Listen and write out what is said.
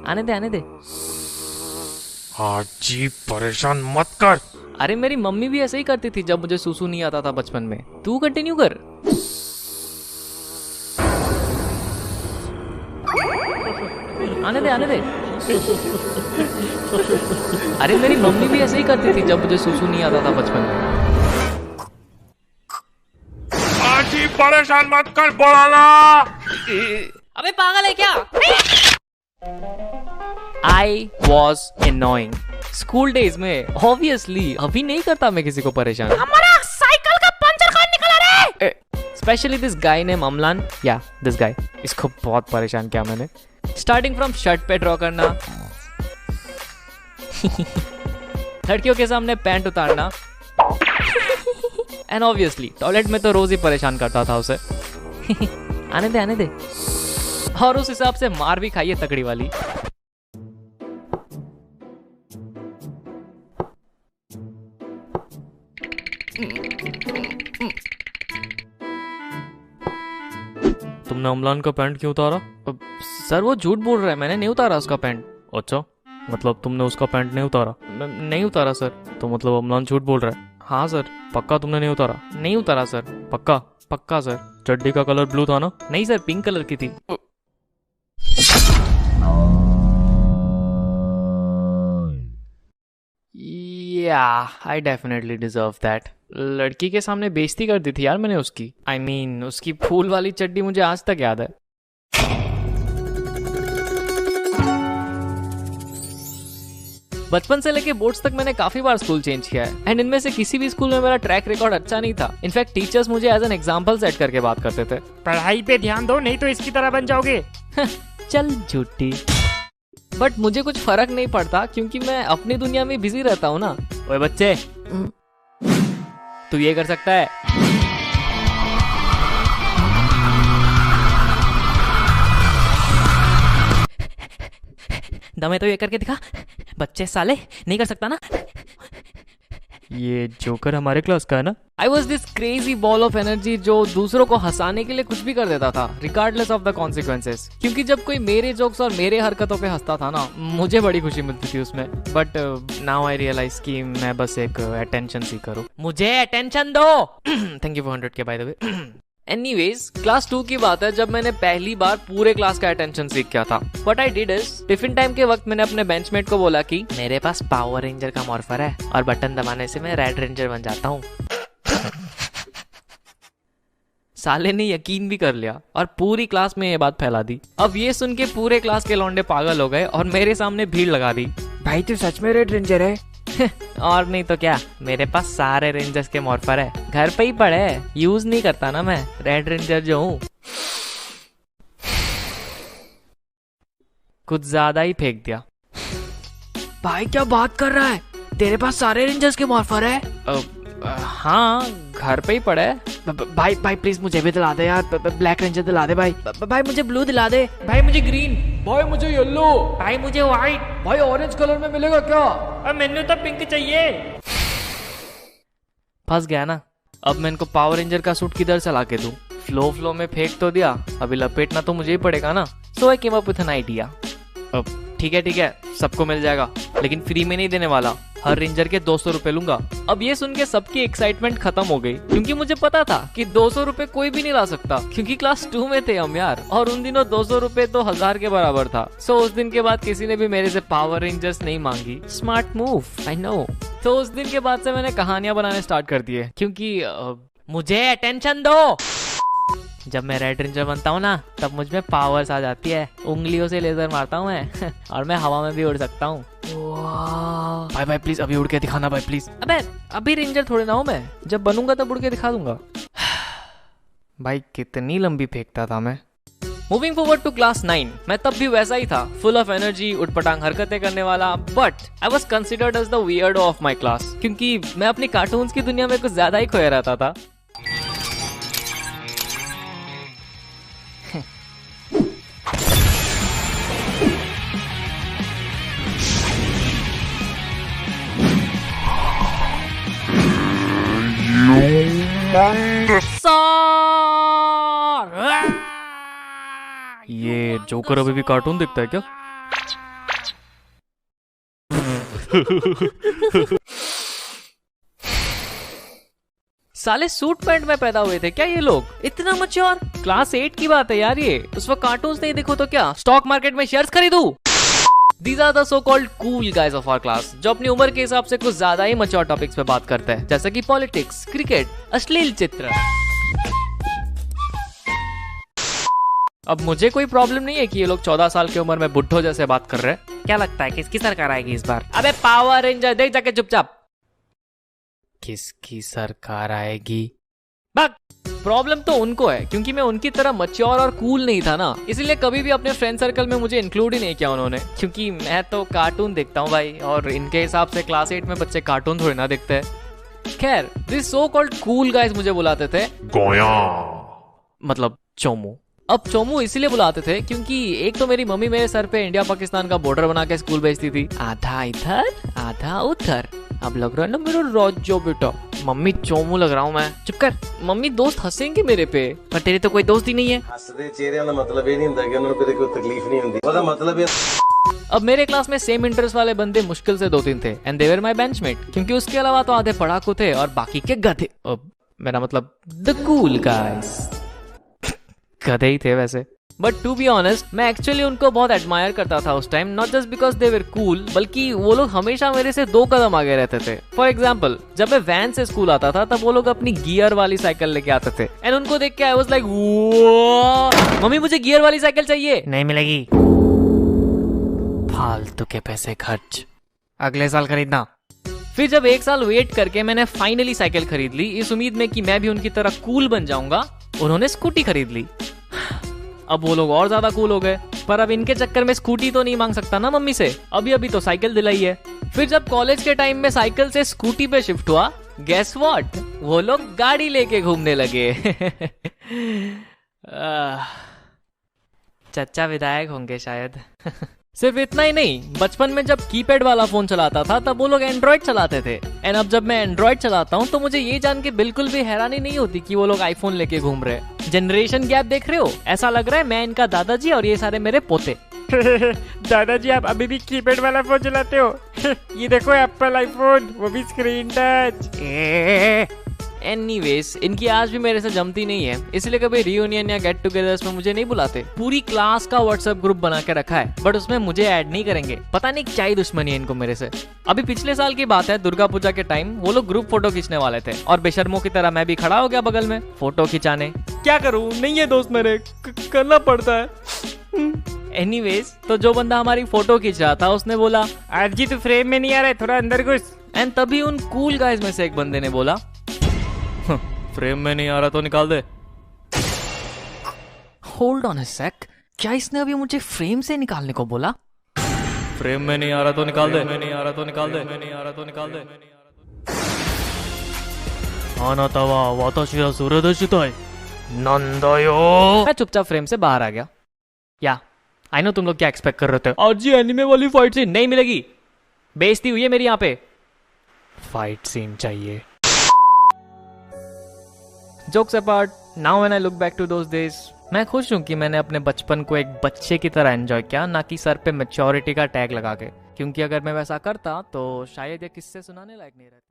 आने दे आने दे। जी परेशान मत कर। अरे मेरी मम्मी भी ऐसे ही करती थी जब मुझे सूसू नहीं आता था बचपन में। तू कंटिन्यू कर। आने दे आने दे। अरे मेरी मम्मी भी ऐसे ही करती थी जब मुझे सूसू नहीं आता था बचपन में। जी परेशान मत कर, बोला। अबे पागल है क्या? I was annoying. School days में ऑब्वियसली अभी नहीं करता मैं किसी को परेशान। हमारा साइकिल का पंचर कौन निकला रे? Specially this guy name Amlan, या दिस गाय, इसको बहुत परेशान किया मैंने। स्टार्टिंग फ्रॉम शर्ट पे ड्रॉ करना, लड़कियों के सामने पैंट उतारना, एंड ऑब्वियसली टॉयलेट में तो रोज ही परेशान करता था उसे। आने दे आने दे। और उस हिसाब से मार भी खाई है तगड़ी वाली। तुमने अमलान का पैंट क्यों उतारा? सर वो झूठ बोल रहा है, मैंने नहीं उतारा उसका पैंट। अच्छा, मतलब तुमने उसका पैंट नहीं उतारा? नहीं उतारा सर। तो मतलब अमलान झूठ बोल रहा है? हाँ सर। पक्का तुमने नहीं उतारा? नहीं उतारा सर। पक्का? पक्का सर। चड्डी का कलर ब्लू था ना? नहीं सर, पिंक कलर की थी। I definitely deserve that. लड़की के सामने बेइज्जती कर दी थी यार मैंने उसकी। I mean, उसकी फूल वाली चड्डी मुझे आज तक याद है। बचपन से लेके बोर्ड्स तक मैंने काफी बार स्कूल चेंज किया है, एंड इनमें से किसी भी स्कूल में मेरा ट्रैक रिकॉर्ड अच्छा नहीं था। इनफैक्ट टीचर्स मुझे एज एन एग्जाम्पल सेट करके बात करते थे। पढ़ाई पे ध्यान दो, नहीं तो इसकी तरह बन जाओगे। चल झूठी। बट मुझे कुछ फर्क नहीं पड़ता क्योंकि मैं अपनी दुनिया में बिजी रहता हूँ ना। ओए बच्चे, तू ये कर सकता है? दमे तो ये करके दिखा। बच्चे साले, नहीं कर सकता ना? ये जोकर हमारे क्लास का है ना? I was this crazy ball of energy जो दूसरों को हंसाने के लिए कुछ भी कर देता था, रिगार्डलेस ऑफ द कॉन्सिक्वेंसेस। क्योंकि जब कोई मेरे जोक्स और मेरे हरकतों पे हंसता था ना, मुझे बड़ी खुशी मिलती थी उसमें। बट नाउ आई रियलाइज कि मैं बस एक अटेंशन सीकर हूँ। मुझे अटेंशन दो। थैंक यू फॉर 100 के by the way. Anyways, class 2 की बात है जब मैंने पहली बार पूरे क्लास का अटेंशन सीख किया था। What I did is, tiffin time के वक्त मैंने अपने बेंचमेट को बोला कि मेरे पास पावर रेंजर का मॉर्फर है और बटन दबाने से मैं रेड रेंजर बन जाता हूँ। साले ने यकीन भी कर लिया और पूरी क्लास में ये बात फैला दी। अब ये सुन के पूरे क्लास के लौंडे पागल हो गए और मेरे सामने भीड़ लगा दी। भाई तू सच में रेड रेंजर है? और नहीं तो क्या, मेरे पास सारे रेंजर्स के मॉर्फर है, घर पे ही पड़े है, यूज नहीं करता ना मैं, रेड रेंजर जो हूँ। कुछ ज्यादा ही फेंक दिया। भाई क्या बात कर रहा है? तेरे पास सारे रेंजर्स के मॉर्फर है? हाँ, घर पे ही पड़े है। भाई भाई प्लीज मुझे भी दिला दे यार, ब्लैक रेंजर दिला दे भाई। भाई मुझे ब्लू दिला दे। भाई मुझे ग्रीन। भाई मुझे येलो। भाई मुझे व्हाइट। भाई ऑरेंज कलर में मिलेगा क्या? मैंने तो पिंक चाहिए। फंस गया ना। अब मैं इनको पावर रेंजर का सूट किधर से लाके दूं? फ्लो में फेंक तो दिया, अभी लपेटना तो मुझे ही पड़ेगा ना। So I came up with an idea. अब ठीक है, सबको मिल जाएगा, लेकिन फ्री में नहीं देने वाला। हर रेंजर के 200 रुपए लूंगा। अब ये सुन के सबकी एक्साइटमेंट खत्म हो गई, क्योंकि मुझे पता था कि 200 रुपए कोई भी नहीं ला सकता, क्योंकि क्लास 2 में थे हम यार, और उन दिनों 200 रुपए तो 1000 के बराबर था। सो उस दिन के बाद किसी ने भी मेरे से पावर रेंजर्स नहीं मांगी। Smart move, I know. तो उस दिन के बाद से मैंने कहानियां बनाने स्टार्ट कर दिए, क्योंकि मुझे अटेंशन दो। जब मैं रेड रेंजर बनता हूँ ना, तब मुझ में पावर्स आ जाती है। उंगलियों से लेजर मारता हूँ मैं और मैं हवा में भी उड़ सकता हूँ। भाई भाई प्लीज अभी उड़ के दिखाना भाई प्लीज। अबे अभी रेंजर थोड़े ना हूँ मैं, जब बनूंगा तब उड़ के दिखा दूंगा। भाई कितनी लंबी फेंकता था मैं। मूविंग फॉरवर्ड टू क्लास 9, मैं तब भी वैसा ही था, फुल ऑफ एनर्जी, उठपटांग हरकतें करने वाला, but I was considered as the weirdo of my class, क्योंकि मैं अपनी कार्टून्स की दुनिया में कुछ ज्यादा ही खोया रहता था। ये जोकर अभी भी कार्टून देखता है क्या? साले सूट पैंट में पैदा हुए थे क्या ये लोग? इतना मच्योर? क्लास 8 की बात है यार ये। उस वक्त कार्टून्स नहीं देखो तो क्या स्टॉक मार्केट में शेयर्स खरीदूं? These are the so-called cool guys of our class, जो अपनी उम्र के हिसाब से कुछ ज्यादा ही मच्योर टॉपिक्स पे बात करते हैं, जैसे कि पॉलिटिक्स, क्रिकेट, अश्लील चित्र। अब मुझे कोई प्रॉब्लम नहीं है कि ये लोग 14 साल की उम्र में बुड्ढों जैसे बात कर रहे हैं। क्या लगता है किसकी सरकार आएगी इस बार? अबे पावर रेंजर, देख जाके चुपचाप। किसकी सरकार आएगी? प्रॉब्लम तो उनको है, क्योंकि मैं उनकी तरह मच्योर और कूल नहीं था ना, इसलिए कभी भी अपने फ्रेंड सर्कल में मुझे इंक्लूड ही नहीं किया उन्होंने, क्योंकि मैं तो कार्टून देखता हूँ भाई, और इनके हिसाब से क्लास 8 में बच्चे कार्टून थोड़ी ना देखते हैं। खैर, this so called cool guys मुझे बुलाते थे गोया, मतलब चोमू। अब चोमू इसीलिए बुलाते थे क्योंकि एक तो मेरी मम्मी मेरे सर पे इंडिया पाकिस्तान का बॉर्डर बना के स्कूल भेजती थी, आधा इधर आधा उधर। अब लग रहा है ना मेरा राजो बेटा। मम्मी चोमू लग रहा हूँ मैं? चुप कर, मम्मी दोस्त हंसेंगे मेरे पे, पर तेरे तो कोई दोस्त ही नहीं है। हंसदे चेहरे का मतलब ये नहीं होता कि उन्हें कोई तकलीफ नहीं होती, उसका मतलब ये। अब मेरे क्लास में सेम इंटरेस्ट वाले बंदे मुश्किल से 2-3 थे, and they were my benchmate, क्योंकि उसके अलावा तो आधे पढ़ाकू थे और बाकी के गधे। अब मेरा मतलब द कूल गाइस। गधे ही थे वैसे, बट टू बी ऑनेस्ट मैं एक्चुअली उनको बहुत एडमायर करता था उस time, not just because they were cool, बल्कि वो लोग हमेशा मेरे से 2 कदम आगे रहते थे। फॉर एग्जाम्पल, जब मैं वैन से स्कूल आता था तब वो लोग अपनी गियर वाली साइकिल लेके आते थे, एंड उनको देख के आई वाज लाइक, मम्मी मुझे गियर वाली साइकिल चाहिए। नहीं मिलेगी, फालतू के पैसे खर्च, अगले साल खरीदना। फिर जब 1 साल वेट करके मैंने फाइनली साइकिल खरीद ली, इस उम्मीद में कि मैं भी उनकी तरह कूल बन जाऊंगा, उन्होंने स्कूटी खरीद ली। अब वो लोग और ज्यादा कूल हो गए, पर अब इनके चक्कर में स्कूटी तो नहीं मांग सकता ना मम्मी से, अभी अभी तो साइकिल दिलाई है। फिर जब कॉलेज के टाइम में साइकिल से स्कूटी पे शिफ्ट हुआ, गेस व्हाट, वो लोग गाड़ी लेके घूमने लगे। चचा विधायक होंगे शायद। सिर्फ इतना ही नहीं, बचपन में जब कीपैड वाला फोन चलाता था तब वो लोग एंड्रॉइड चलाते थे, एंड अब जब मैं एंड्रॉइड चलाता हूँ तो मुझे ये जान के बिल्कुल भी हैरानी नहीं होती कि वो लोग आईफोन लेके घूम रहे हैं। जनरेशन गैप देख रहे हो? ऐसा लग रहा है मैं इनका दादाजी और ये सारे मेरे पोते। दादाजी आप अभी भी कीपैड वाला फोन चलाते हो? ये देखो एप्पल आईफोन, वो भी स्क्रीन टच। एनीवेज, इनकी आज भी मेरे से जमती नहीं है, इसलिए कभी रियूनियन या गेट टुगेदर्स में मुझे नहीं बुलाते। पूरी क्लास का व्हाट्सएप ग्रुप बना के रखा है, बट उसमें मुझे ऐड नहीं करेंगे। पता नहीं क्या ही दुश्मनी है इनको मेरे से। अभी पिछले साल की बात है, दुर्गा पूजा के टाइम वो लोग ग्रुप फोटो खींचने वाले थे, और बेशर्मों की तरह मैं भी खड़ा हो गया बगल में फोटो खिंचाने। क्या करूं, नहीं है दोस्त मेरे, करना पड़ता है। एनीवेज, तो जो बंदा हमारी फोटो खींच रहा था उसने बोला, आज जी तो फ्रेम में नहीं आ रहा है, थोड़ा अंदर घुस। एंड तभी उन कूल गाइज में से एक बंदे ने बोला, फ्रेम में नहीं आ रहा तो निकाल दे। होल्ड ऑन अ सेक, क्या इसने अभी मुझे फ्रेम से निकालने को बोला? फ्रेम में नहीं आ रहा तो निकाल दे, नहीं आ रहा तो निकाल दे, नहीं आ रहा तो निकाल दे। आना तवा वाताशी वा सुरदर्शिताई नंदायो। मैं चुपचाप फ्रेम से बाहर आ गया। या आई नो तुम लोग क्या एक्सपेक्ट कर रहे थे, आज जी एनिमे वाली फाइट सीन नहीं मिलेगी, बेइज्जती हुई है मेरी यहाँ पे। फाइट सीन चाहिए। Jokes apart, now when I look back to those days, मैं खुश हूँ कि मैंने अपने बचपन को एक बच्चे की तरह एंजॉय किया, ना कि सर पे मैच्योरिटी का टैग लगा के, क्योंकि अगर मैं वैसा करता तो शायद ये किस्से सुनाने लायक नहीं रहते।